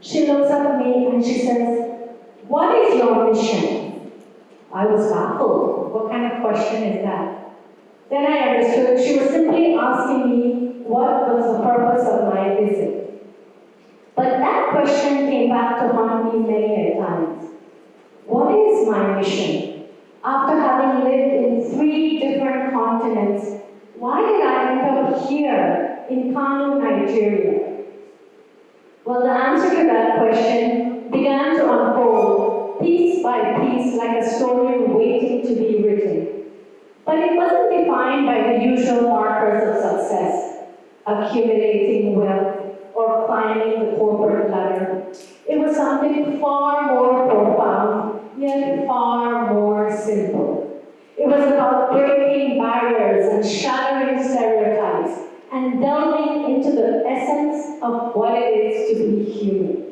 She looks at me and she says, "What is your mission?" I was baffled. What kind of question is that? Then I understood she was simply asking me what was the purpose of my visit. But that question came back to haunt me many a times. What is my mission? After having lived in 3 different continents, why did I end up here in Kano, Nigeria? Well, the answer to that question began to unfold piece by piece like a story waiting to be written. But it wasn't defined by the usual markers of success, accumulating wealth or climbing the corporate ladder. It was something far more profound, yet far more simple. It was about breaking barriers and shattering stereotypes and delving into the essence of what it is to be human.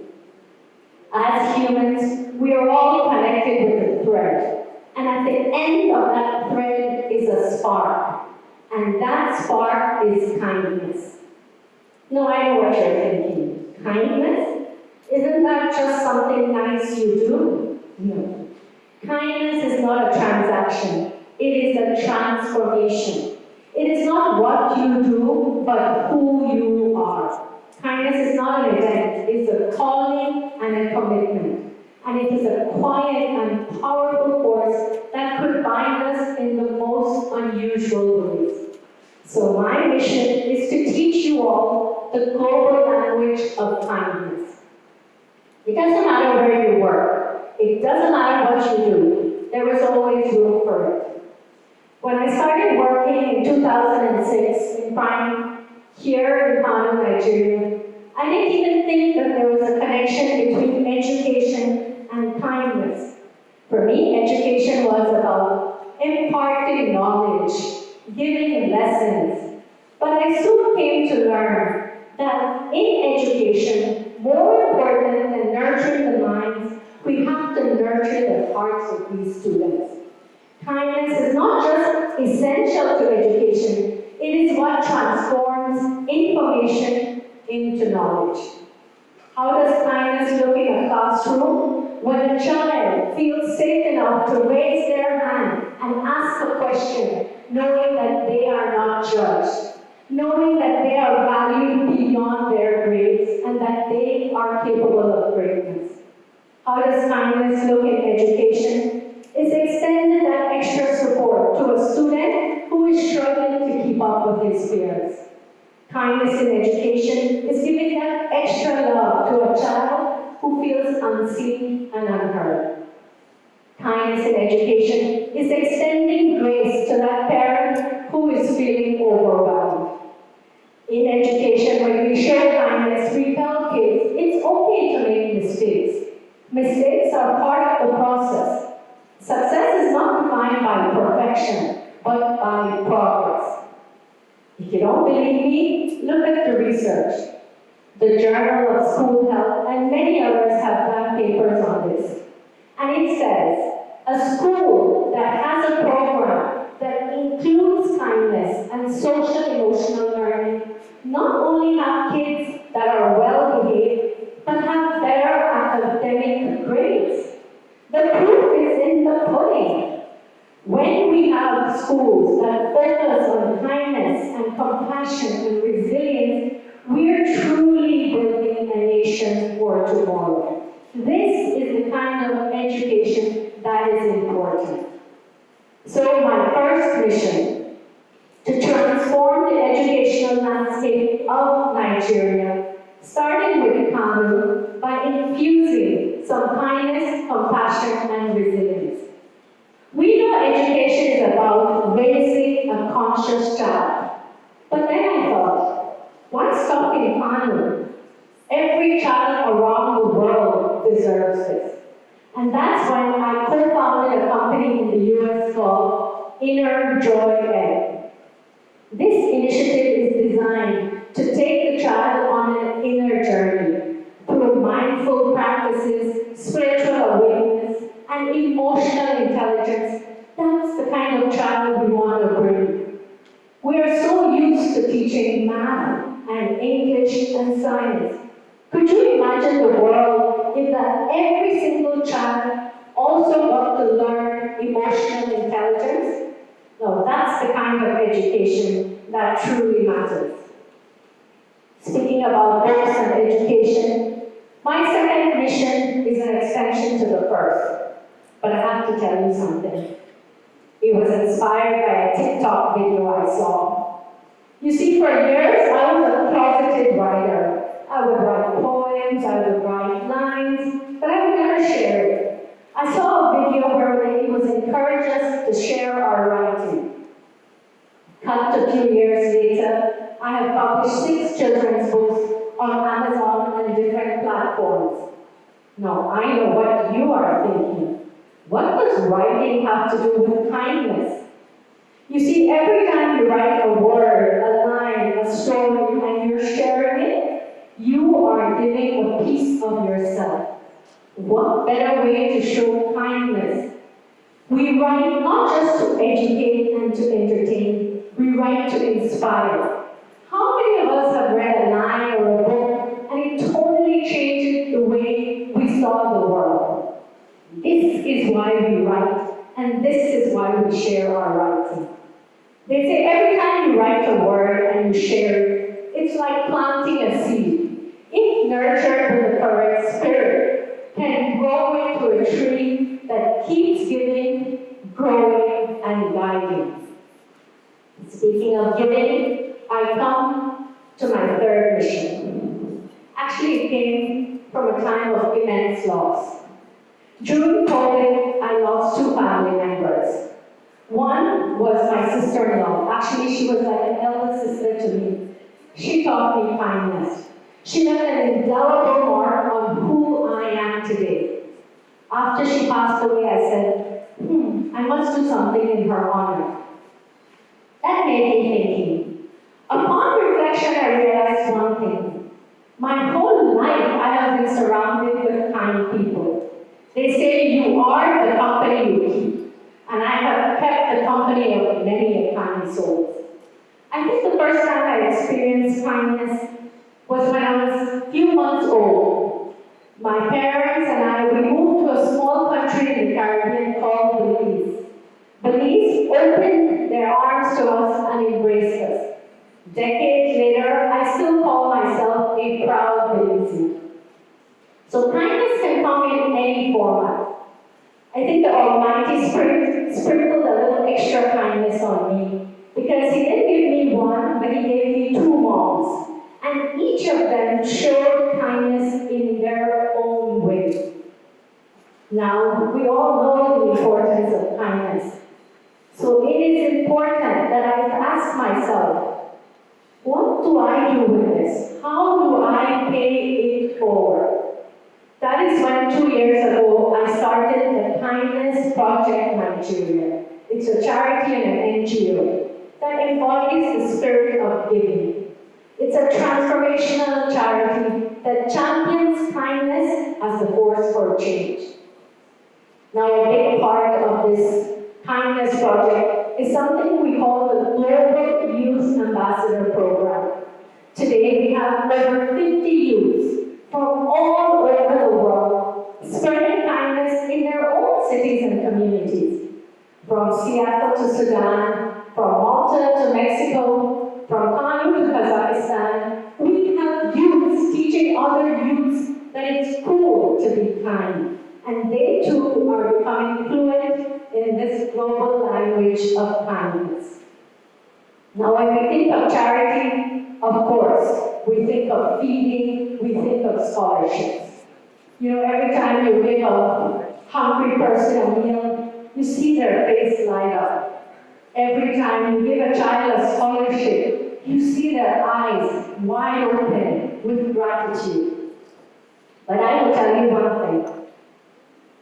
As humans, we are all connected with a thread, and at the end of that thread is a spark, and that spark is kindness. No, I know what you're thinking. Kindness? Isn't that just something nice you do? No. Kindness is not a transaction. It is a transformation. It is not what you do, but who you are. Kindness is not an event. It's a calling and a commitment. And it is a quiet and powerful force that could bind us in the most unusual ways. So my mission is to teach you all the global language of kindness. It doesn't matter where you work. It doesn't matter what you do. There is always room for it. When I started working in 2006 in Prime, here in Kano, Nigeria, I didn't even think that there was a connection between education and kindness. For me, education was about imparting knowledge, giving lessons. But I soon came to learn that in education, more important than nurturing the minds, we have to nurture the hearts of these students. Kindness is not just essential to education, it is what transforms information into knowledge. How does kindness look in a classroom? When a child feels safe enough to raise their hand and ask a question, knowing that they are not judged, knowing that they are valued beyond their grades and that they are capable of greatness. How does kindness look in education? It's extending that extra support to a student who is struggling to keep up with his peers. Kindness in education is giving that extra love to a child who feels unseen and unheard. Kindness in education is extending grace to that parent who is feeling overwhelmed. In education, when we show kindness, we tell kids it's okay to make mistakes. Mistakes are part of the process. Success is not defined by perfection, but by progress. If you don't believe me, look at the research. The Journal of School Health and many others have done papers on this. And it says, a school that has a program that includes kindness and social emotional learning not only have kids that are well behaved, but have better academic grades. The proof is in the pudding. When we have schools that focus on kindness and compassion and resilience, we're truly building a nation for tomorrow. This is the kind of education that is important. So my first mission, to transform the educational landscape of Nigeria, starting with Kano by infusing some kindness, compassion, and resilience. We know education is about raising a conscious child. But then I thought, why stop in Kano? Every child around the world deserves this. And that's when I co-founded a company in the US called Inner Joy Ed. This initiative is designed to take the child on an inner journey through mindful practices, spiritual awareness, and emotional intelligence. That's the kind of child we want to bring. We are so used to teaching math and English and science. Could you imagine the world if that every single child also got to learn emotional intelligence? No, that's the kind of education that truly matters. Speaking about books and education, my second mission is an extension to the first. But I have to tell you something. It was inspired by a TikTok video I saw. You see, for years, I was a closeted writer. I would write poems, I would write lines, but I would never share it. I saw a video where a lady was encouraged us to share our writing. Cut a few years later, I have published 6 children's books on Amazon and different platforms. Now, I know what you are thinking. What does writing have to do with kindness? You see, every time you write a word, a line, a story, and you're sharing it, you are giving a piece of yourself. What better way to show kindness? We write not just to educate and to entertain, we write to inspire. How many of us have read a line or a book and it totally changes the way we saw the world? This is why we write, and this is why we share our writing. They say every time you write a word and you share it, it's like planting a seed. If nurtured with the correct spirit, can grow into a tree that keeps giving, growing, and guiding. Speaking of giving, I come to my third mission. Actually, it came from a time of immense loss. During COVID, I lost 2 family members. One was my sister-in-law. Actually, she was like an elder sister to me. She taught me kindness. She left an indelible mark on who I am today. After she passed away, I said, I must do something in her honor. That made me thinking. Upon reflection, I realized one thing. My whole life, I have been surrounded with kind people. They say you are the company you keep. And I have kept the company of many kind souls. I think the first time I experienced kindness was when I was a few months old. My parents and I, we moved to a small country in the Caribbean called Belize. Belize opened their arms to us and embraced us. Decades later, I still call myself a proud Belizean. So kindness can come in any format. I think the Almighty sprinkled a little extra kindness on me because He didn't give me one, but He gave me 2 moms. And each of them showed kindness in their own way. Now, we all know the importance of kindness. So it is important that I ask myself, what do I do with this? How do I pay it forward? That is when 2 years ago I started the Kindness Project Nigeria. It's a charity and an NGO that embodies the spirit of giving. It's a transformational charity that champions kindness as the force for change. Now, a big part of this Kindness Project is something we call the Global Youth Ambassador Program. Today we have over 50 youths from all over the world, spreading kindness in their own cities and communities. From Seattle to Sudan, from Malta to Mexico, from Kanu to Kazakhstan, we have youths teaching other youths that it's cool to be kind. And they too are becoming fluent in this global language of kindness. Now, when we think of charity, of course, we think of feeding, we think of scholarships. You know, every time you give a hungry person a meal, you see their face light up. Every time you give a child a scholarship, you see their eyes wide open with gratitude. But I will tell you one thing.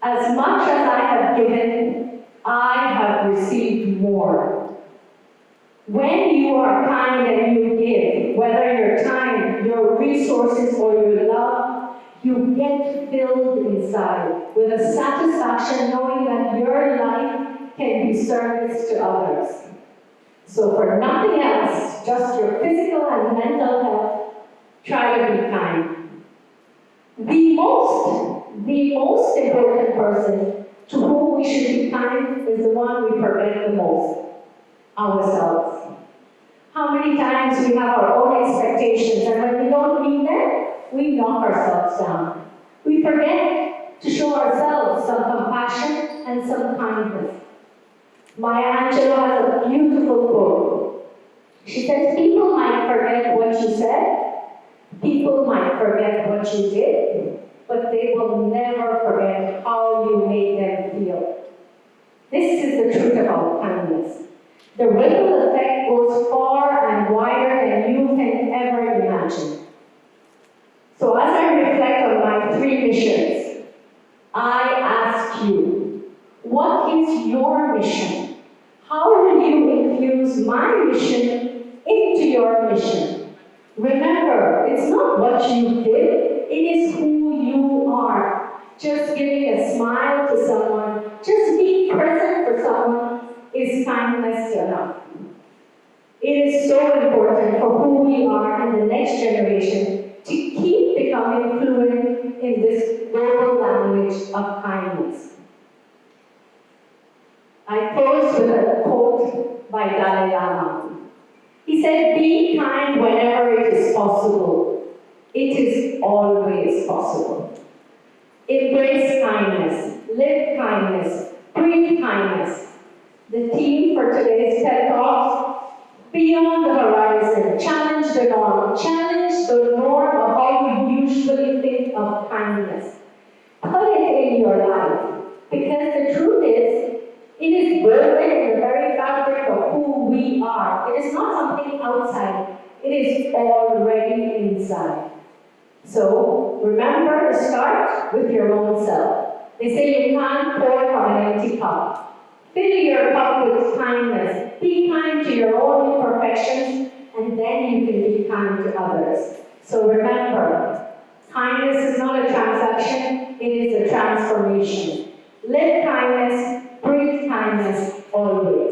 As much as I have given, I have received more. When you are kind and you give, whether your time, your resources, or your love, you get filled inside with a satisfaction knowing that your life can be service to others. So for nothing else, just your physical and mental health, try to be kind. The most important person to whom we should be kind is the one we forget the most, ourselves. How many times we have our own expectations, and when we don't meet them, we knock ourselves down. We forget to show ourselves some compassion and some kindness. Maya Angelou has a beautiful quote. She says, people might forget what you said, people might forget what you did, but they will never forget how you made them feel. This is the truth about kindness. The ripple effect goes far and wider than you can ever imagine. So as I reflect on my 3 missions, I ask you, what is your mission? How will you infuse my mission into your mission? Remember, it's not what you did, it is who you are. Just giving a smile to someone, just being present for someone is kindness enough. It is so important for who we are in the next generation to keep becoming fluent in this global language of kindness. I close with a quote by Dalai Lama. He said, be kind whenever it is possible. It is always possible. Embrace kindness, live kindness, breathe kindness. The theme for today's TED Talk, beyond the horizon, challenge the norm of how we usually think of kindness. Put it in your life, because the truth is, it is woven in the very fabric of who we are. It is not something outside, it is already inside. So, remember to start with your own self. They say you can't pour from an empty cup. Fill your cup with kindness. Be kind to your own imperfections, and then you can be kind to others. So remember, kindness is not a transaction, it is a transformation. Live kindness, breathe kindness always.